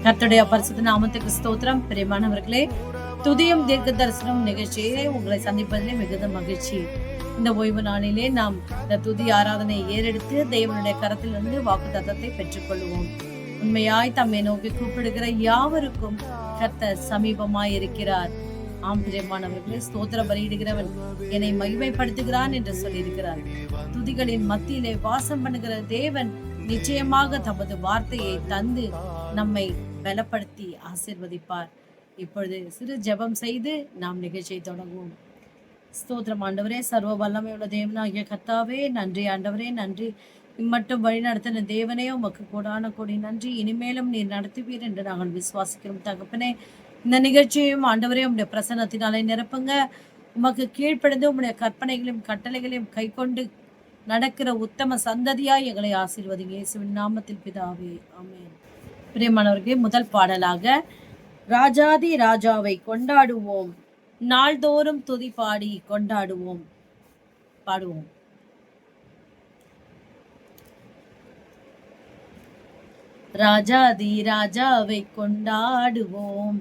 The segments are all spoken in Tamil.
கர்த்தருடைய பரிசுத்த நாமத்துக்கு ஸ்தோத்திரம். பிரியமானவர்களே, துதியும் தீர்க்க தரிசனம் நிகழ்ச்சியை உங்களை சந்திப்பதிலே மிகுந்த மகிழ்ச்சி. இந்த ஓய்வு நாளிலே நாம் இந்த துதி ஆராதனை ஏறெடுத்து தேவனுடைய கரத்திலிருந்து வாக்கு தத்தத்தை பெற்றுக்கொள்வோம். உண்மையாய் தம்மை நோக்கி கூப்பிடுகிற யாவருக்கும் கர்த்தர் சமீபமாய் இருக்கிறார். ஆம் பிரியமானவர்களே, ஸ்தோத்திர பலியிடுகிறவன் என்னை மகிமைப்படுத்துகிறான் என்று சொல்லியிருக்கிறார். துதிகளின் மத்தியிலே வாசம் பண்ணுகிற தேவன் நிச்சயமாக தமது வார்த்தையை தந்து நம்மை பலப்படுத்தி ஆசீர்வதிப்பார். இப்பொழுது சிறு ஜெபம் செய்து நாம் நிகழ்ச்சியை தொடங்குவோம். ஸ்தோத்திரம் ஆண்டவரே, சர்வ வல்லமையுள்ள தேவனாகிய கர்த்தாவே, நன்றி ஆண்டவரே, நன்றி. இம்மட்டும் வழி நடத்தின தேவனே, உமக்கு கோடான கோடி நன்றி. இனிமேலும் நீர் நடத்துவீர் என்று நாங்கள் விசுவாசிக்கிறோம் தகப்பனே. இந்த நிகழ்ச்சியையும் ஆண்டவரே உம்முடைய பிரசன்னத்தினாலே நிரப்புங்க. உமக்கு கீழ்ப்படிந்து உம்முடைய கற்பனைகளையும் கட்டளைகளையும் கை கொண்டு நடக்கிற உத்தம சந்ததியாய் எங்களை ஆசீர்வதிங்க. இயேசுவின் நாமத்தில் பிதாவே, ஆமென். பிரியமானவர்களே, முதல் பாடலாக ராஜாதி ராஜாவை கொண்டாடுவோம், நாள்தோறும் துதி பாடி கொண்டாடுவோம். பாடுவோம். ராஜாதி ராஜாவை கொண்டாடுவோம்,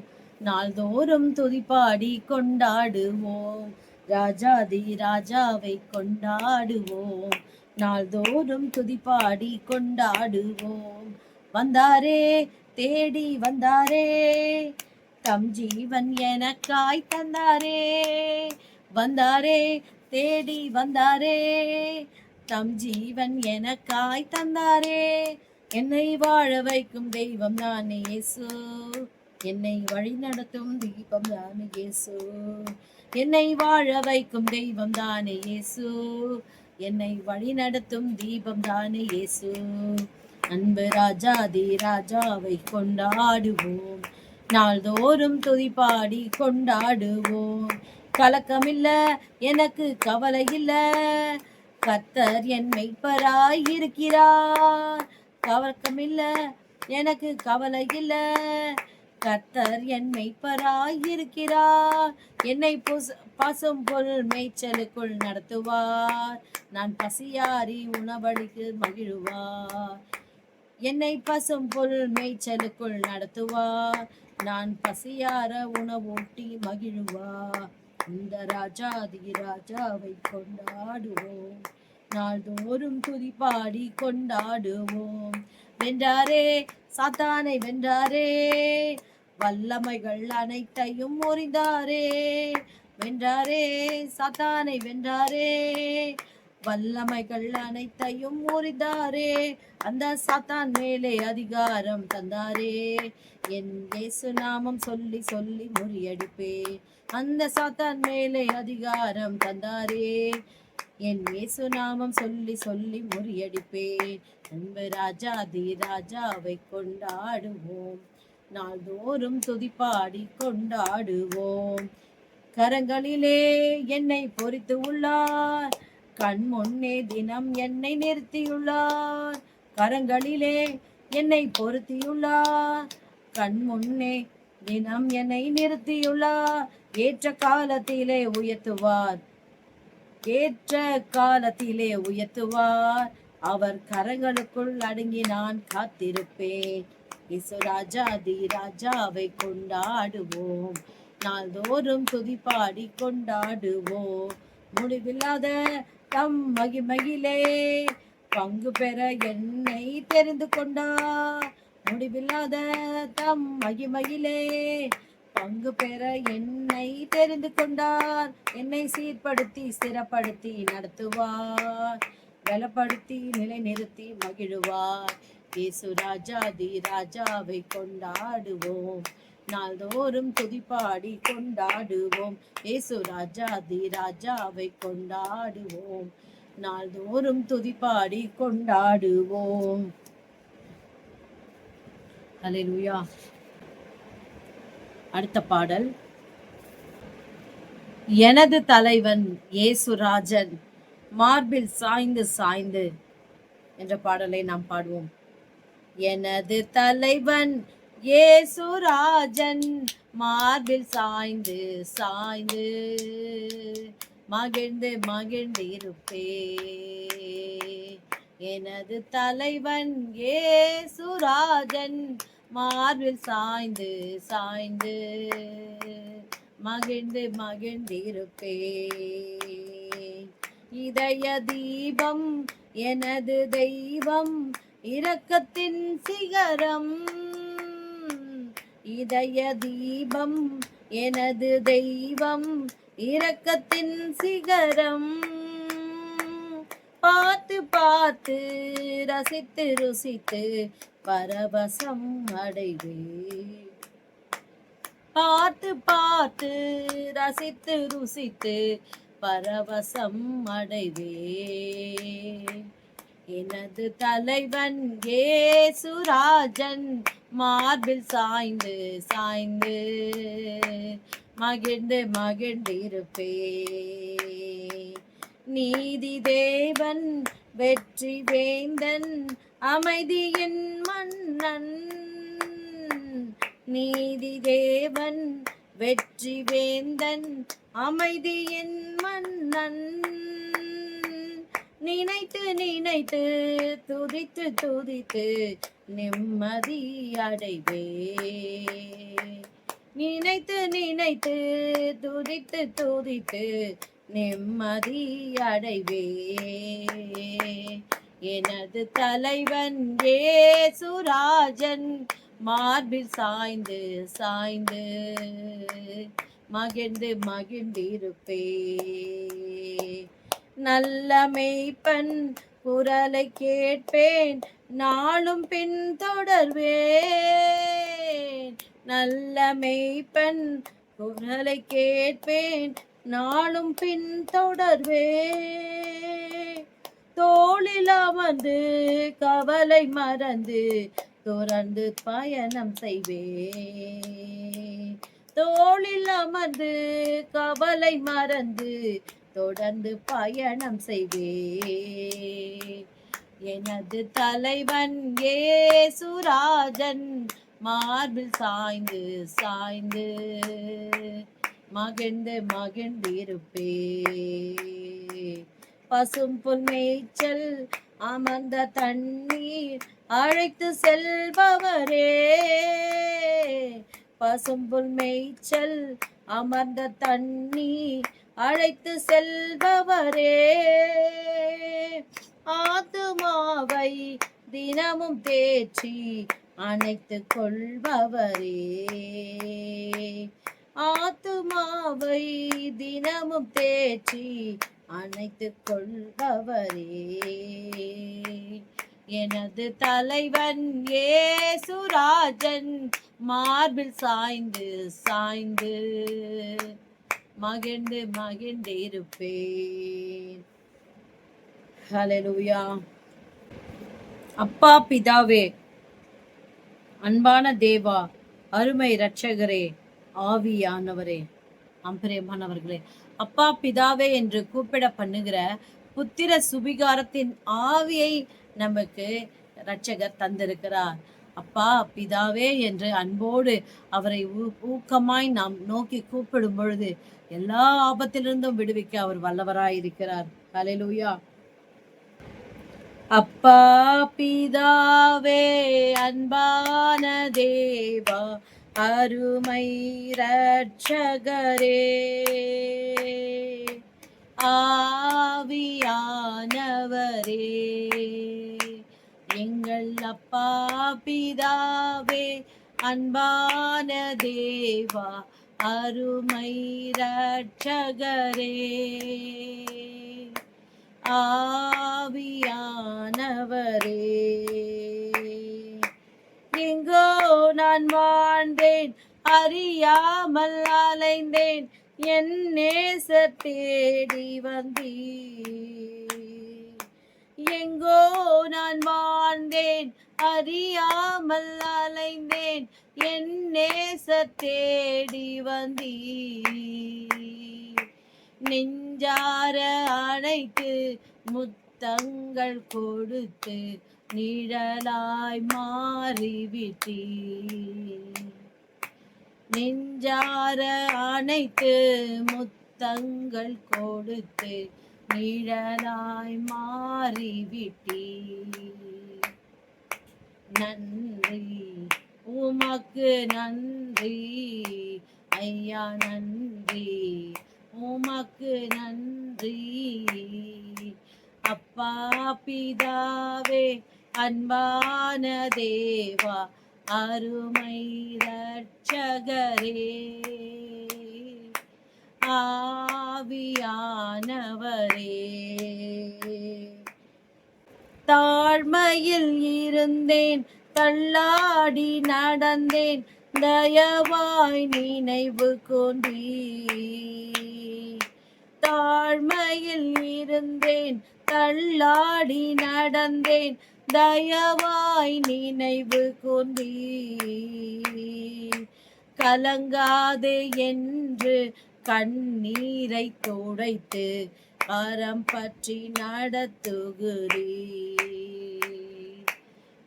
நாள்தோறும் துதி பாடி கொண்டாடுவோம். ராஜாதி ராஜாவை கொண்டாடுவோம், நாள்தோறும் துதி பாடி கொண்டாடுவோம். வந்தாரே, தேடி வந்தாரே, தம் ஜீவன் எனக்காய் தந்தாரே. வந்தாரே, தேடி வந்தாரே, தம் ஜீவன் எனக்காய் தந்தாரே. என்னை வாழ வைக்கும் தெய்வம் தானே இயேசு, என்னை வழி நடத்தும் தீபம் தானே இயேசு. என்னை வாழ வைக்கும் தெய்வம் தானே இயேசு, என்னை வழி நடத்தும் தீபம் தானே இயேசு. அன்பு ராஜாதி ராஜாவை கொண்டாடுவோம், நாள்தோறும் துதி பாடி கொண்டாடுவோம். கலக்கமில்ல, எனக்கு கவலை இல்ல, கர்த்தர் என் மெய்ப்பராய் இருக்கிறார். கலக்கமில்ல, எனக்கு கவலை இல்ல, கர்த்தர் என் மெய்ப்பராய் இருக்கிறார். என்னை பசும் புல் மேய்ச்சலுக்குள் நடத்துவார், நான் பசியாரி உணவளிக்கு மகிழ்வார். என்னை பசும் புல் மேய்ச்சலுக்குள் நடத்துவார், நான் பசியார உணவூட்டி மகிழ்வார். இந்த ராஜாதி ராஜாவை கொண்டாடுவோம், நாள்தோறும் துதி பாடி கொண்டாடுவோம். வென்றாரே, சாத்தானை வென்றாரே, வல்லமைகள் அனைத்தையும் முறிந்தாரே. வென்றாரே, சாத்தானை வென்றாரே, வல்லமைகள் அனைத்தையும் முறிந்தாரே. அந்த சாத்தான் மேலே அதிகாரம் தந்தாரே, என் இயேசு நாமம் சொல்லி சொல்லி முறியடிப்பே. அந்த சாத்தான் மேலே அதிகாரம் தந்தாரே, என் இயேசு நாமம் சொல்லி சொல்லி முறியடிப்பே. அன்பு ராஜாதி ராஜாவை கொண்டாடுவோம், நாள்தோறும் துதி பாடி கொண்டாடுவோம். கரங்களிலே என்னை பொறித்து உள்ளார், கண் முன்னே தினம் என்னை நிறுத்தியுள்ளார். கரங்களிலே என்னை பொருத்தியுள்ளார், கண் முன்னே தினம் என்னை நிறுத்தியுள்ளார். ஏற்ற காலத்திலே உயர்த்துவார், ஏற்ற காலத்திலே உயர்த்துவார். அவர் கரங்களுக்குள் அடங்கி நான் காத்திருப்பேன். இயேசு ராஜாதி ராஜாவை கொண்டாடுவோம், நாள்தோறும் துதி பாடி கொண்டாடுவோம். முடிவில்லாத தம் மகிமையிலே பங்கு பெற என்னை தெரிந்து கொண்டார். முடிவில்லாத தம் மகிமையிலே பங்கு பெற என்னை தெரிந்து கொண்டார். என்னை சீர்படுத்தி ஸ்திரப்படுத்தி நடத்துவார், பலப்படுத்தி நிலைநிறுத்தி மகிழ்வார். இயேசு ராஜாதி ராஜாவை கொண்டாடுவோம், நாள்தோறும் துதி பாடி கொண்டாடுவோம். இயேசு ராஜாதி ராஜாவை கொண்டாடுவோம், நாள்தோறும் துதி பாடி கொண்டாடுவோம். அல்லேலூயா. அடுத்த பாடல், எனது தலைவன் இயேசுராஜன் மார்பில் சாய்ந்து சாய்ந்து என்ற பாடலை நாம் பாடுவோம். எனது தலைவன் இயேசுராஜன் மார்பில் சாய்ந்து சாய்ந்து மகிழ்ந்து மகிழ்ந்து இருப்பே. எனது தலைவன் இயேசுராஜன் மார்பில் சாய்ந்து சாய்ந்து மகிழ்ந்து மகிழ்ந்திருப்பே. இதய தீபம் எனது தெய்வம், இரக்கத்தின் சிகரம். இதய தீபம் எனது தெய்வம், இரக்கத்தின் சிகரம். பார்த்து பார்த்து ரசித்து ருசித்து பரவசம் அடைவே. பார்த்து பார்த்து ரசித்து ருசித்து பரவசம் அடைவே. எனது தலைவன் இயேசுராஜன், மார்பில் சாய்ந்து சாய்ந்து மகிழ்ந்து மகிழ்ந்திருப்பே. நீதி தேவன் வெற்றி வேந்தன், அமைதியின் மன்னன். நீதி தேவன் வெற்றி வேந்தன், அமைதியின் மன்னன். நினைத்து நினைத்து துதித்து துதித்து நிம்மதி அடைவே. நினைத்து நினைத்து துதித்து துதித்து நிம்மதி அடைவே. எனது தலைவன் இயேசுராஜன், மார்பில் சாய்ந்து சாய்ந்து மகிழ்ந்து மகிழ்ந்திருப்பே. நல்ல மேய்ப்பன் குரலை கேட்பேன், நாளும் பின் தொடர்வேன். நல்ல மேய்ப்பன் குரலை கேட்பேன், நாளும் பின் தொடர்வேன். தோளில் அமர்ந்து கவலை மறந்து தொடர்ந்து பயணம் செய்வே. தோளில் அமர்ந்து கவலை மறந்து தொடர்ந்து பயணம் செய்வே. எனது தலைவன் இயேசுராஜன், மார்பில் சாய்ந்து சாய்ந்து மகிழ்ந்து மகிழ்ந்திருப்பே. பசும் புல் மேய்ச்சல் அமர்ந்த தண்ணீர் அழைத்து செல்பவரே. பசும்புல் மேய்ச்சல் அமர்ந்த தண்ணீர் அழைத்து செல்பவரே. ஆத்துமாவை தினமும் தேற்றி அணைத்து கொள்பவரே. ஆத்துமாவை தினமும் தேற்றி அணைத்து கொள்பவரே. எனது தலைவன் இயேசுராஜன், மார்பில் சாய்ந்து சாய்ந்து மகிழ்ந்து மகிழ்ந்திருப்பேன். ஹல்லேலூயா. அப்பா பிதாவே, அன்பான தேவா, அருமை இரட்சகரே, ஆவியானவரே, அம்பிரியமானவர்களே, அப்பா பிதாவே என்று கூப்பிட பண்ணுகிற புத்திர சுபிகாரத்தின் ஆவியை நமக்கு இரட்சகர் தந்திருக்கிறார். அப்பா பிதாவே என்று அன்போடு அவரை ஊக்கமாய் நாம் நோக்கி கூப்பிடும் பொழுது எல்லா ஆபத்திலிருந்தும் விடுவிக்க அவர் வல்லவராயிருக்கிறார். ஹல்லேலூயா. அப்பா பிதாவே, அன்பான தேவா, அருமை இரட்சகரே, ஆவியானவரே, எங்கள் அப்பா பிதாவே, அன்பான தேவா, அருமை இரட்சகரே, ஆவியானவரே. எங்கோ நான் வாழ்ந்தேன், அறியாமல் அலைந்தேன், என் நேசர் தேடி வந்தீர். எங்கோ நான் வாழ்ந்தேன், அறியாமல் அலைந்தேன், என் நேசர் தேடி வந்தீர். நெஞ்சார அணைத்து முத்தங்கள் கொடுத்து நிழலாய் மாறிவிட்டீர். நெஞ்சார அணைத்து முத்தங்கள் கொடுத்து நிழலாய் மாறிவிட்டீர். நன்றி உமக்கு நன்றி ஐயா நன்றி, உமக்கு நன்றி. அப்பா பிதாவே அன்பான தேவா அருமை ரட்சகரே, ஆவியானவரே, தாழ்மையில் இருந்தேன், தள்ளாடி நடந்தேன், தயவாய் நினைவு கொண்டீர். தாழ்மையில் இருந்தேன், தள்ளாடி நடந்தேன், தயவாய் நினைவு கொண்டீர். கலங்காதே என்று கண்ணீரை துடைத்து கரம் பற்றி நடத்துகிறீர்.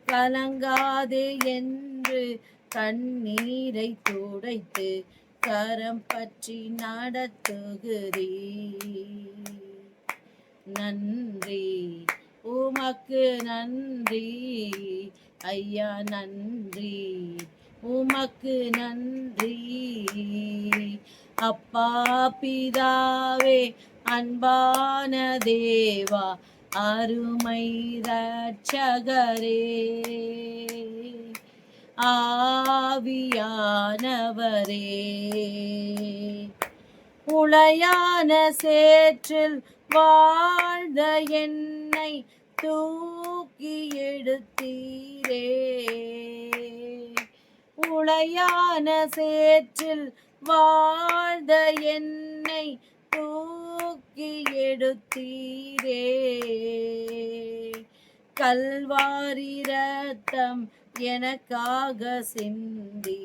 கலங்காதே என்று கண்ணீரை துடைத்து கரம் பற்றி நடத்துகிறீர். நன்றி உமக்கு நன்றி ஐயா நன்றி, உமக்கு நன்றி. அப்பா பிதாவே அன்பான தேவா அருமை ரட்சகரே, ஆவியானவரே, உளையான சேற்றில் வாழ்ந்த என்னை தூக்கி எடுத்தீரே. உளையான சேற்றில் வாழ்ந்த என்னை தூக்கி எடுத்தீரே. கல்வாரி ரத்தம் எனக்காக சிந்தி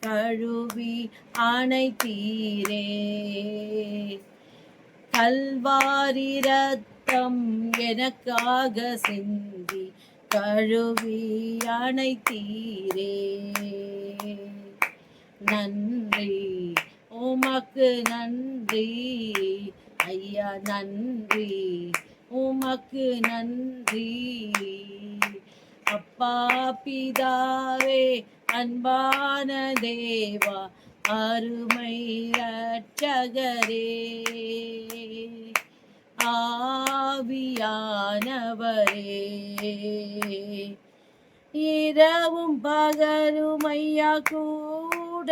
கழுவி அணைத்தீரே. கல்வாரி ரத்தம் எனக்காக சிந்தி கழுவி அணைத்தீரே. நன்றி உமக்கு நன்றி ஐயா நன்றி, உமக்கு நன்றி. அப்பா பிதாவே அன்பான தேவா அருமை ரட்சகரே, ஆவியானவரே, இரவும் பகலும் ஐயா கூட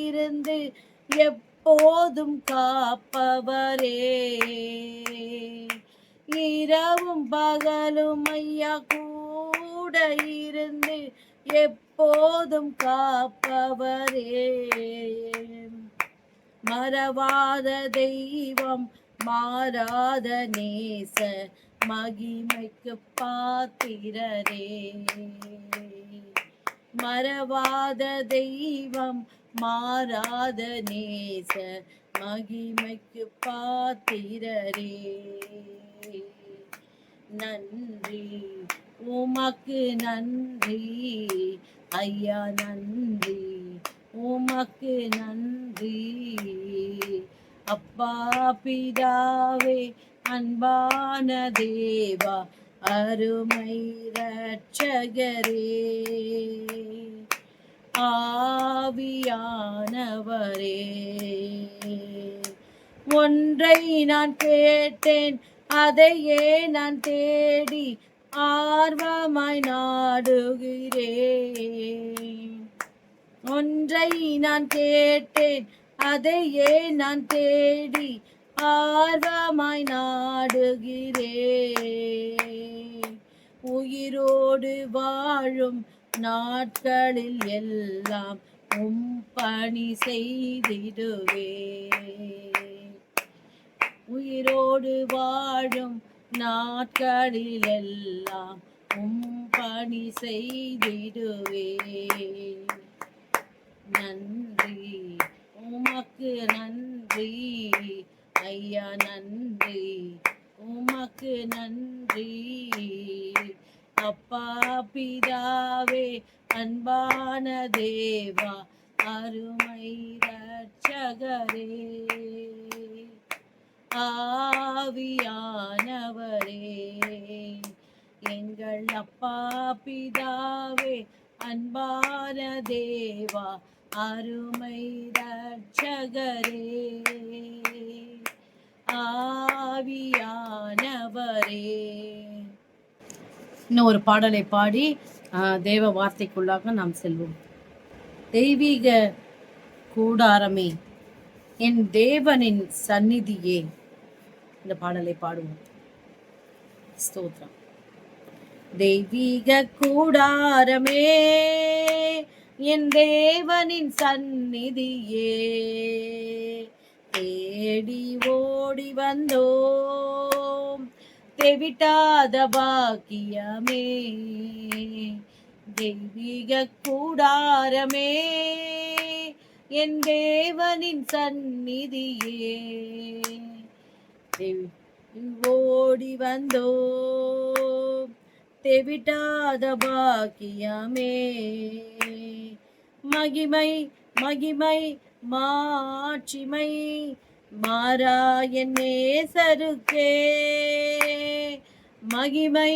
இருந்து எப்போதும் காப்பவரே. இரவும் பகலும் ஐயா கூட இருந்து எப்போதும் காப்பவரே. மறவாத தெய்வம் மாறாத நேச மகிமைக்கு பாத்திரரே. மறவாத தெய்வம் மாறாத நேச மகிமைக்கு பாத்திரரே. நன்றி உமக்கு நன்றி ஐயா நன்றி, உமக்கு நன்றி. அப்பா பிதாவே அன்பான தேவா அருமை ரட்சகரே, ஆவியானவரே, ஒன்றை நான் கேட்டேன் அதையே நான் தேடி ஆர்வமாய் நாடுகிறேன். ஒன்றை நான் கேட்டேன் அதையே நான் தேடி ஆர்வமாய் நாடுகிறேன். உயிரோடு வாழும் நாட்களில் எல்லாம் பணி செய்திடுவேன். உயிரோடு வாழும் நாட்களில் எல்லாம் பணி செய்திடுவேன். நன்றி உமக்கு நன்றி ஐயா நன்றி, உமக்கு நன்றி. அப்பா பிதாவே அன்பான தேவா அருமை ரட்சகரே, ஆவியானவரே, எங்கள் அப்பா பிதாவே அன்பான தேவா அருமை ரட்சகரே, ஆவியானவரே. இன்னும் ஒரு பாடலை பாடி தேவ வார்த்தைக்குள்ளாக நாம் செல்வோம். தெய்வீக கூடாரமே, என் தேவனின் சந்நிதியே. இந்த பாடலை பாடுவோம். ஸ்தோத்திரம். தெய்வீக கூடாரமே, என் தேவனின் சந்நிதியே, தேடி ஓடி வந்தோம் தெவிட்டாத பாக்கியமே. தெய்வீக கூடாரமே, என் தேவனின் சந்நிதியே, ஓடி வந்தோம் தெவிட்டாத பாக்கியமே. மகிமை மகிமை மாட்சிமை மாறா என் நேசருக்கே. மகிமை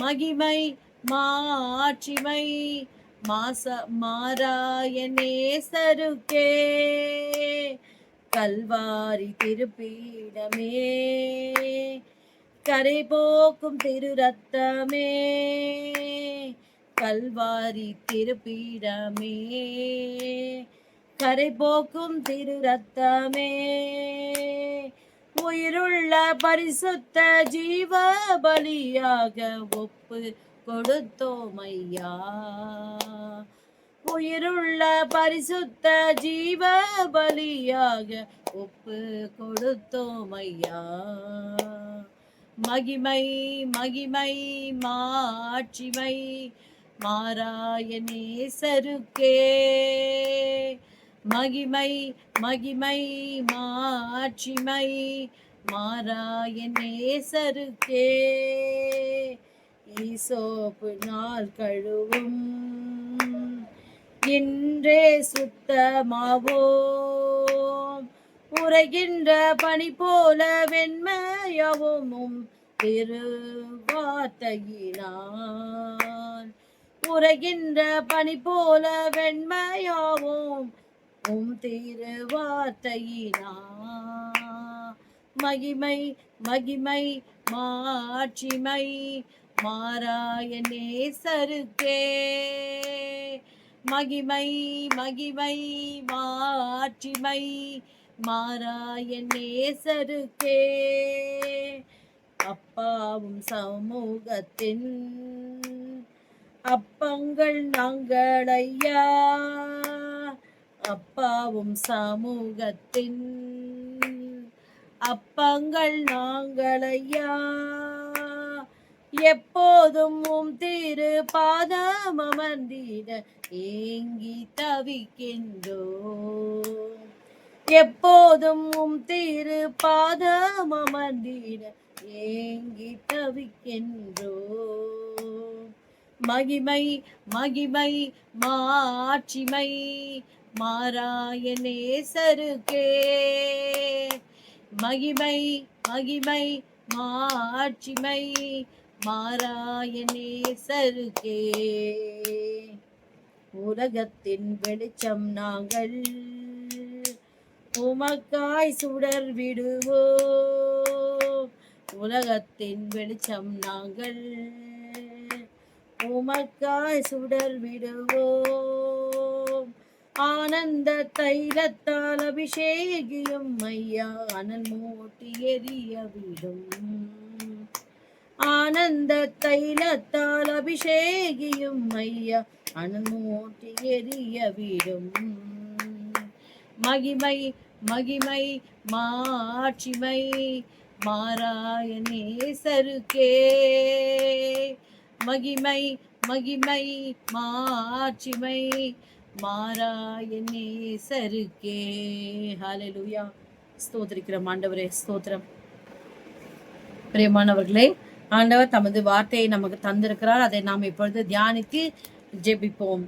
மகிமை மாட்சிமை மாறா என் நேசருக்கே. கல்வாரி திருப்பீடமே, கரை போக்கும் திரு ரத்தமே. கல்வாரி திருப்பீடமே, கரை போக்கும் திரு ரத்தமே. உயிருள்ள பரிசுத்த ஜீவ பலியாக ஒப்பு கொடுத்தோமையா. உயிருள்ள பரிசுத்த ஜீவ பலியாக ஒப்பு கொடுத்தோமையா. மகிமை மகிமை மாட்சிமை மாறாய நேசருக்கே. மகிமை மகிமை மாட்சிமை மாறாய நேசருக்கே. ஈசோப்பு நாள் கழுவும் இன்றே சுத்தமாவோம். உரைகின்ற பனி போல வெண்மையாவும் திருவார்த்தையினான். உரைகின்ற பனி போல வெண்மையாவும் திருவார்த்தையினான். மகிமை மகிமை மாட்சிமை மாறாய நேசருக்கே. மகிமை மகிமை மாட்சிமை மாறாய நேசருக்கே. அப்பாவும் சமூகத்தின் அப்பங்கள் நாங்கள் ஐயா. அப்பாவும் சமூகத்தின் அப்பங்கள் நாங்கள் ஐயா. எப்போதும் திரு பாதம் அமர்ந்திட ஏங்கி தவிக்கின்றோம். எப்போதும் திரு பாதம் அமர்ந்திட ஏங்கி தவிக்கின்றோம். மகிமை மகிமை மாட்சிமை மாறாய நேசருக்கே. மகிமை மகிமை மாட்சிமை மாறாய நேசருக்கே. உலகத்தின் வெளிச்சம் நாங்கள் உமக்காய் சுடர் விடுவோம். உலகத்தின் வெளிச்சம் நாங்கள் உமக்காய் சுடர் விடுவோம். ஆனந்த தைலத்தால் அபிஷேகியும் ஐயா, அனல் மூட்டி எரிய விடும். ஆனந்த தைலத்தால் அபிஷேகியும் ஐயா, அனல் மூட்டி எரிய விடும். மகிமை மகிமை மாட்சிமை மாறாய நேசருக்கே. மகிமை மகிமை மாட்சிமை மாறாய நேசருக்கே. ஹல்லேலூயா. ஸ்தோத்திரிக்கிறோம் ஆண்டவரே, ஸ்தோத்திரம். பிரியமானவர்களே, ஆண்டவர் தமது வார்த்தையை நமக்கு தந்திருக்கிறார். அதை நாம் இப்பொழுது தியானித்து ஜெபிப்போம்.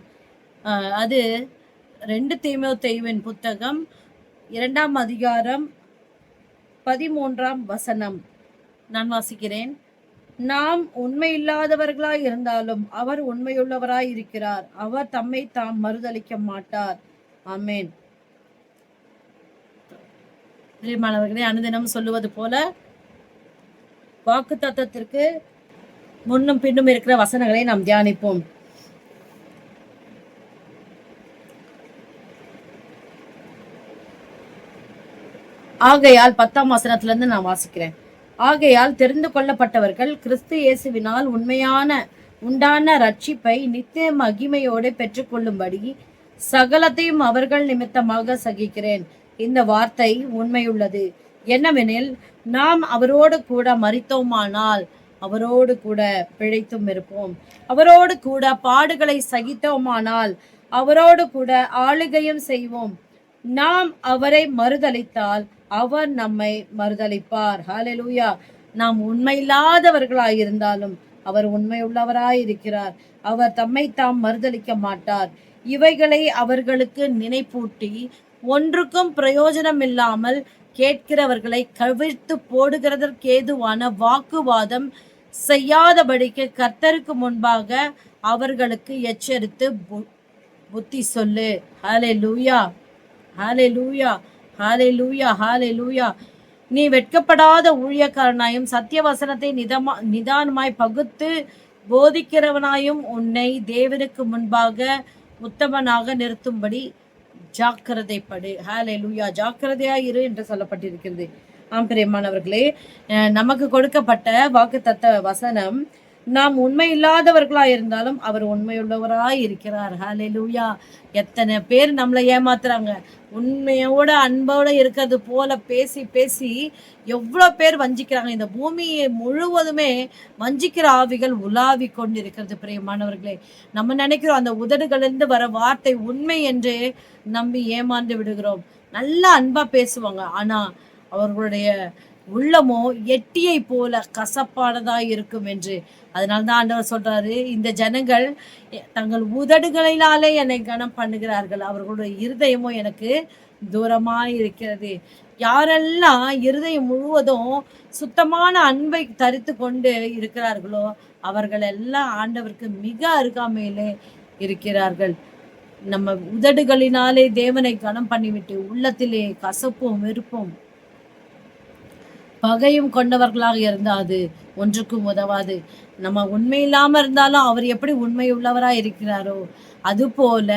அது 2 தீமோத்தேயுவின் புத்தகம் 2ஆம் அதிகாரம் 13ஆம் வசனம். நான் வாசிக்கிறேன். நாம் உண்மையில்லாதவர்களாய் இருந்தாலும் அவர் உண்மையுள்ளவராய் இருக்கிறார். அவர் தம்மை தாம் மறுதலிக்க மாட்டார். ஆமென். பிரியமானவர்களே, அனுதினம் சொல்லுவது போல வாக்கு தத்தத்திற்கு முன்னும் பின்னும் இருக்கிற வசனங்களை நாம் தியானிப்போம். ஆகையால் 10ஆம் வசனத்திலிருந்து நான் வாசிக்கிறேன். ஆகையால் தெரிந்து கொள்ளப்பட்டவர்கள் கிறிஸ்து இயேசுவினால் உண்டான ரட்சிப்பை நித்திய மகிமையோடு பெற்றுக்கொள்ளும்படி சகலத்தையும் அவர்கள் நிமித்தமாக சகிக்கிறேன். இந்த வார்த்தை உண்மையுள்ளது. என்னவெனில், நாம் அவரோடு கூட மரித்தோமானால் அவரோடு கூட பிழைத்தும் இருப்போம். அவரோடு கூட பாடுகளை சகித்தோமானால் அவரோடு கூட ஆளுகையும் செய்வோம். நாம் அவரை மறுதலித்தால் அவர் நம்மை மறுதலிப்பார். ஹல்லேலூயா. நாம் உண்மையில்லாதவர்களாயிருந்தாலும் அவர் உண்மையுள்ளவராயிருக்கிறார். அவர் தம்மை தாம் மறுதலிக்க மாட்டார். இவைகளை அவர்களுக்கு நினைப்பூட்டி ஒன்றுக்கும் பிரயோஜனம் இல்லாமல் கேட்கிறவர்களை கவிழ்த்து போடுகிறதற்கேதுவான வாக்குவாதம் செய்யாதபடிக்கு கர்த்தருக்கு முன்பாக அவர்களுக்கு எச்சரித்து புத்தி சொல்லு. ஹல்லேலூயா, ஹல்லேலூயா, ஹல்லேலூயா, ஹல்லேலூயா. நீ வெட்கப்படாத ஊழியக்காரனாயும் சத்திய வசனத்தை நிதானமாய் பகுத்து போதிக்கிறவனாயும் உன்னை தேவனுக்கு முன்பாக உத்தமனாக நிறுத்தும்படி ஜாக்கிரதைப்படு. ஹல்லேலூயா. ஜாக்கிரதையாயிரு என்று சொல்லப்பட்டிருக்கிறது. பிரியமானவர்களே, நமக்கு கொடுக்கப்பட்ட வாக்குத்தத்த வசனம், நாம் உண்மை இல்லாதவர்களாய் இருந்தாலும் அவர் உண்மையுள்ளவராய் இருக்கிறார். ஹல்லேலூயா. எத்தனை பேர் நம்மளை ஏமாத்துறாங்க. உண்மையோட அன்போட இருக்கிறது போல பேசி பேசி எவ்வளோ பேர் வஞ்சிக்கிறாங்க. இந்த பூமியை முழுவதுமே வஞ்சிக்கிற ஆவிகள் உலாவி கொண்டிருக்கிறது. பிரியமானவர்களே, நம்ம நினைக்கிறோம் அந்த உதடுகளிலிருந்து வர வார்த்தை உண்மை என்று நம்பி ஏமாந்து விடுகிறோம். நல்ல அன்பா பேசுவாங்க, ஆனா அவர்களுடைய உள்ளமோ எட்டியை போல கசப்பானதா இருக்கும் என்று. அதனால்தான் ஆண்டவர் சொல்றாரு, இந்த ஜனங்கள் தங்கள் உதடுகளினாலே என்னை கனம் பண்ணுகிறார்கள், அவர்களுடைய இருதயமோ எனக்கு தூரமாய் இருக்கிறது. யாரெல்லாம் இருதயம் முழுவதும் சுத்தமான அன்பை தரித்து கொண்டு இருக்கிறார்களோ அவர்கள் எல்லாம் ஆண்டவருக்கு மிக அருகாமையிலே இருக்கிறார்கள். நம்ம உதடுகளினாலே தேவனை கனம் பண்ணிவிட்டு உள்ளத்திலே கசப்பும் வெறுப்பும் பகையும் கொண்டவர்களாக இருந்தால் அது ஒன்றுக்கும் உதவாது. நம்ம உண்மை இல்லாம இருந்தாலும் அவர் எப்படி உண்மை உள்ளவரா இருக்கிறாரோ அதுபோல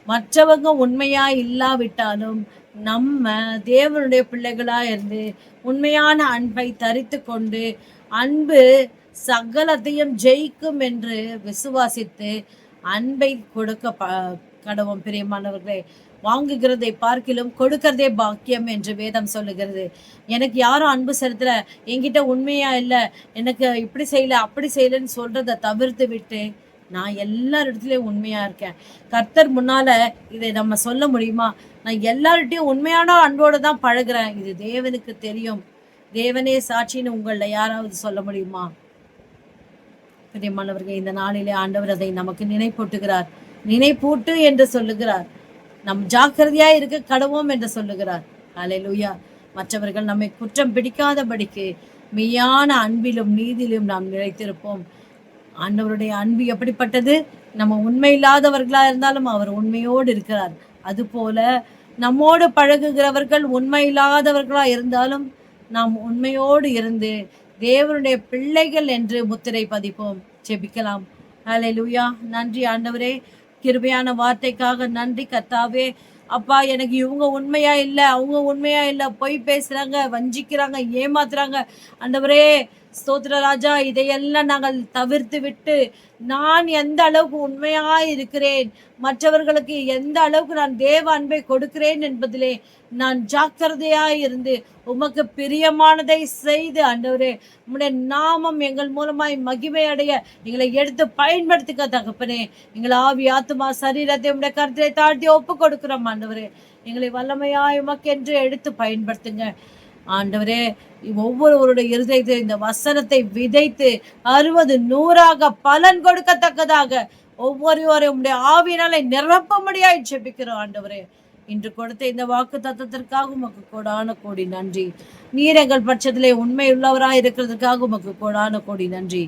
மற்றவங்க உண்மையா இல்லாவிட்டாலும் நம்ம தேவனுடைய பிள்ளைகளா இருந்து உண்மையான அன்பை தரித்து கொண்டு அன்பு சகலத்தையும் ஜெயிக்கும் என்று விசுவாசித்து அன்பை கொடுக்க கடவும். பிரியமானவர்களே, வாங்குகிறதை பார்க்கிலும் கொடுக்கறதே பாக்கியம் என்று வேதம் சொல்லுகிறது. எனக்கு யாரும் அன்பு செலுத்தல, என்கிட்ட உண்மையா இல்லை, எனக்கு இப்படி செய்யல அப்படி செய்யலன்னு சொல்றதை தவிர்த்து விட்டு நான் எல்லாரிடத்துலயும் உண்மையா இருக்கேன். கர்த்தர் முன்னால இதை நம்ம சொல்ல முடியுமா? நான் எல்லார்கிட்டையும் உண்மையான அன்போடு தான் பழகிறேன், இது தேவனுக்கு தெரியும், தேவனே சாட்சின்னு உங்கள யாராவது சொல்ல முடியுமா? பிரியமானவர்கள், இந்த நாளிலே ஆண்டவர் அதை நமக்கு நினைப்பூட்டுகிறார். நினைப்பூட்டு என்று சொல்லுகிறார். நம் ஜாக்கிரதையா இருக்க கடவோம் என்று சொல்லுகிறார். ஹல்லேலூயா. மற்றவர்கள் நம்மை குற்றம் பிடிக்காதபடிக்கு மெய்யான அன்பிலும் நீதியிலும் நாம் நிலைத்திருப்போம். ஆண்டவருடைய அன்பு எப்படிப்பட்டது? நம்ம உண்மை இல்லாதவர்களா இருந்தாலும் அவர் உண்மையோடு இருக்கிறார். அதுபோல நம்மோடு பழகுகிறவர்கள் உண்மை இல்லாதவர்களா இருந்தாலும் நாம் உண்மையோடு இருந்து தேவனுடைய பிள்ளைகள் என்று முத்திரை பதிப்போம். ஜெபிக்கலாம். ஹல்லேலூயா. நன்றி ஆண்டவரே, கிருபையான வார்த்தைக்காக நன்றி கர்த்தாவே. அப்பா, எனக்கு இவங்க உண்மையா இல்லை, அவங்க உண்மையா இல்லை, பொய் பேசுறாங்க, வஞ்சிக்கிறாங்க, ஏமாத்துறாங்க. ஆண்டவரே ஸ்தோத்திர ராஜா, இதையெல்லாம் நாங்கள் தவிர்த்து விட்டு நான் எந்த அளவுக்கு உண்மையா இருக்கிறேன், மற்றவர்களுக்கு எந்த அளவுக்கு நான் தேவ அன்பை கொடுக்கிறேன் என்பதிலே நான் ஜாக்கிரதையா இருந்து உமக்கு பிரியமானதை செய்து ஆண்டவரே உம்முடைய நாமம் எங்கள் மூலமாய் மகிமை அடைய எங்களை எடுத்து பயன்படுத்திக்க தகப்பனே. எங்களை ஆவி ஆத்துமா சரீரத்தை உம்முடைய கருத்தை தாழ்த்தி ஒப்பு கொடுக்கிறோம் ஆண்டவரே. எங்களை வல்லமையாய் உமக்கென்று எடுத்து பயன்படுத்துங்க ஆண்டவரே. ஒவ்வொருவருடைய இருதயத்தை இந்த வசனத்தை விதைத்து 60 100 பலன் கொடுக்கத்தக்கதாக ஒவ்வொருவரும் உடைய ஆவியினாலே நிரப்ப முடியாய் ஜெபிக்கிறோம் ஆண்டவரே. இன்று கொடுத்த இந்த வாக்கு தத்துவத்திற்காக உமக்கு கோடான கோடி நன்றி. நீர் எங்கள் பட்சத்திலே உண்மை உள்ளவராய் இருக்கிறதுக்காக உமக்கு கோடான கோடி நன்றி.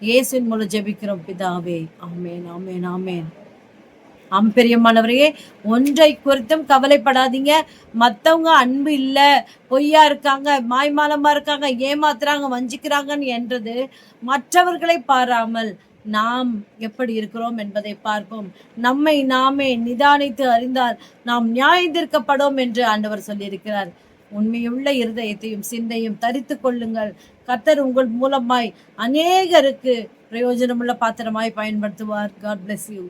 இயேசுவின் மூலம் ஜெபிக்கிறோம் பிதாவே. ஆமேன், ஆமேன், ஆமேன். பெரியம்மானவரையே, ஒன்றை குறித்தும் கவலைப்படாதீங்க. மற்றவங்க அன்பு இல்லை, பொய்யா இருக்காங்க, மாய்மாலமா இருக்காங்க, ஏமாத்துறாங்க, வஞ்சிக்கிறாங்கன்னு என்றது மற்றவர்களை பாராமல் நாம் எப்படி இருக்கிறோம் என்பதை பார்ப்போம். நம்மை நாமே நிதானித்து அறிந்தால் நாம் நியாயந்தீர்க்கப்படும் என்று ஆண்டவர் சொல்லியிருக்கிறார். உண்மையுள்ள இருதயத்தையும் சிந்தையும் தரித்து கொள்ளுங்கள். கர்த்தர் உங்கள் மூலமாய் அநேகருக்கு பிரயோஜனமுள்ள பாத்திரமாய் பயன்படுத்துவார். God bless you.